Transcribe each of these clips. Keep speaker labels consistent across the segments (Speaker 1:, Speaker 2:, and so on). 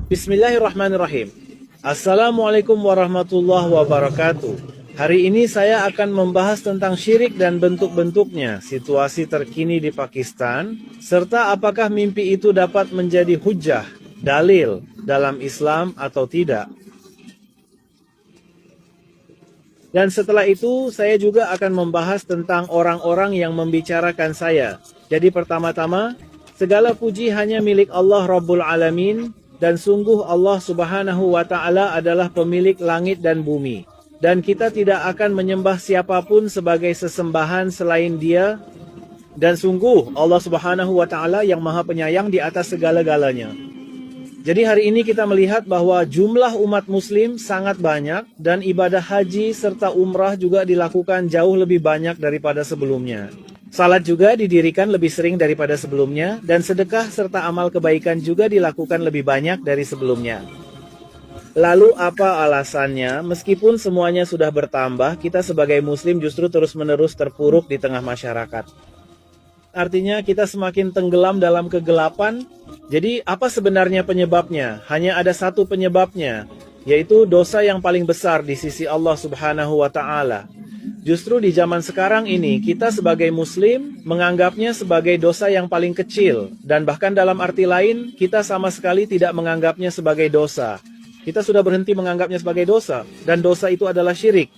Speaker 1: Bismillahirrahmanirrahim. Assalamualaikum warahmatullahi wabarakatuh. Hari ini saya akan membahas tentang syirik dan bentuk-bentuknya, situasi terkini di Pakistan, serta apakah mimpi itu dapat menjadi hujjah, dalil dalam Islam atau tidak. Dan setelah itu saya juga akan membahas tentang orang-orang yang membicarakan saya. Jadi pertama-tama, segala puji hanya milik Allah Rabbul Alamin, dan sungguh Allah Subhanahu wa Ta'ala adalah pemilik langit dan bumi. Dan kita tidak akan menyembah siapapun sebagai sesembahan selain Dia. Dan sungguh Allah Subhanahu wa Ta'ala yang Maha Penyayang di atas segala-galanya. Jadi hari ini kita melihat bahwa jumlah umat muslim sangat banyak dan ibadah haji serta umrah juga dilakukan jauh lebih banyak daripada sebelumnya. Salat juga didirikan lebih sering daripada sebelumnya, dan sedekah serta amal kebaikan juga dilakukan lebih banyak dari sebelumnya. Lalu apa alasannya? Meskipun semuanya sudah bertambah, kita sebagai muslim justru terus-menerus terpuruk di tengah masyarakat. Artinya kita semakin tenggelam dalam kegelapan. Jadi apa sebenarnya penyebabnya? Hanya ada satu penyebabnya, yaitu dosa yang paling besar di sisi Allah Subhanahu wa Ta'ala. Justru di zaman sekarang ini, kita sebagai muslim menganggapnya sebagai dosa yang paling kecil. Dan bahkan dalam arti lain, kita sama sekali tidak menganggapnya sebagai dosa. Kita sudah berhenti menganggapnya sebagai dosa. Dan dosa itu adalah syirik.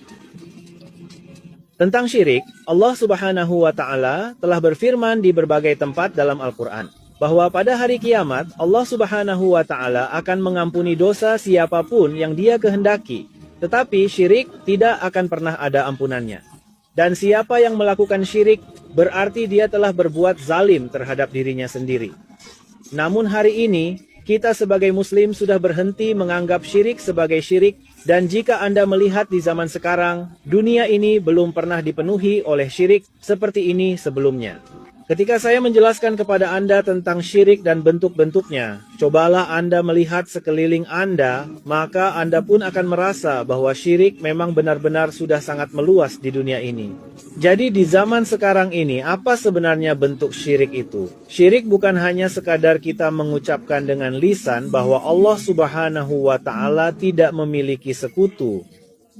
Speaker 1: Tentang syirik, Allah Subhanahu wa Ta'ala telah berfirman di berbagai tempat dalam Al-Quran, bahwa pada hari kiamat, Allah Subhanahu wa Ta'ala akan mengampuni dosa siapapun yang Dia kehendaki. Tetapi syirik tidak akan pernah ada ampunannya. Dan siapa yang melakukan syirik, berarti dia telah berbuat zalim terhadap dirinya sendiri. Namun hari ini, kita sebagai muslim sudah berhenti menganggap syirik sebagai syirik. Dan jika Anda melihat di zaman sekarang, dunia ini belum pernah dipenuhi oleh syirik seperti ini sebelumnya. Ketika saya menjelaskan kepada Anda tentang syirik dan bentuk-bentuknya, cobalah Anda melihat sekeliling Anda, maka Anda pun akan merasa bahwa syirik memang benar-benar sudah sangat meluas di dunia ini. Jadi di zaman sekarang ini, apa sebenarnya bentuk syirik itu? Syirik bukan hanya sekadar kita mengucapkan dengan lisan bahwa Allah Subhanahu wa Ta'ala tidak memiliki sekutu.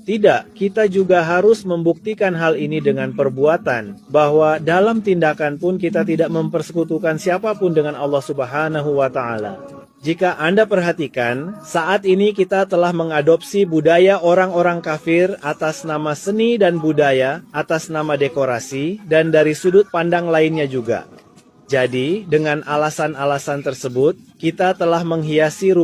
Speaker 1: Tidak, kita juga harus membuktikan hal ini dengan perbuatan, bahwa dalam tindakan pun kita tidak mempersekutukan siapapun dengan Allah Subhanahu wa Ta'ala. Jika Anda perhatikan, saat ini kita telah mengadopsi budaya orang-orang kafir atas nama seni dan budaya, atas nama dekorasi, dan dari sudut pandang lainnya juga. Jadi, dengan alasan-alasan tersebut, kita telah menghiasi rumah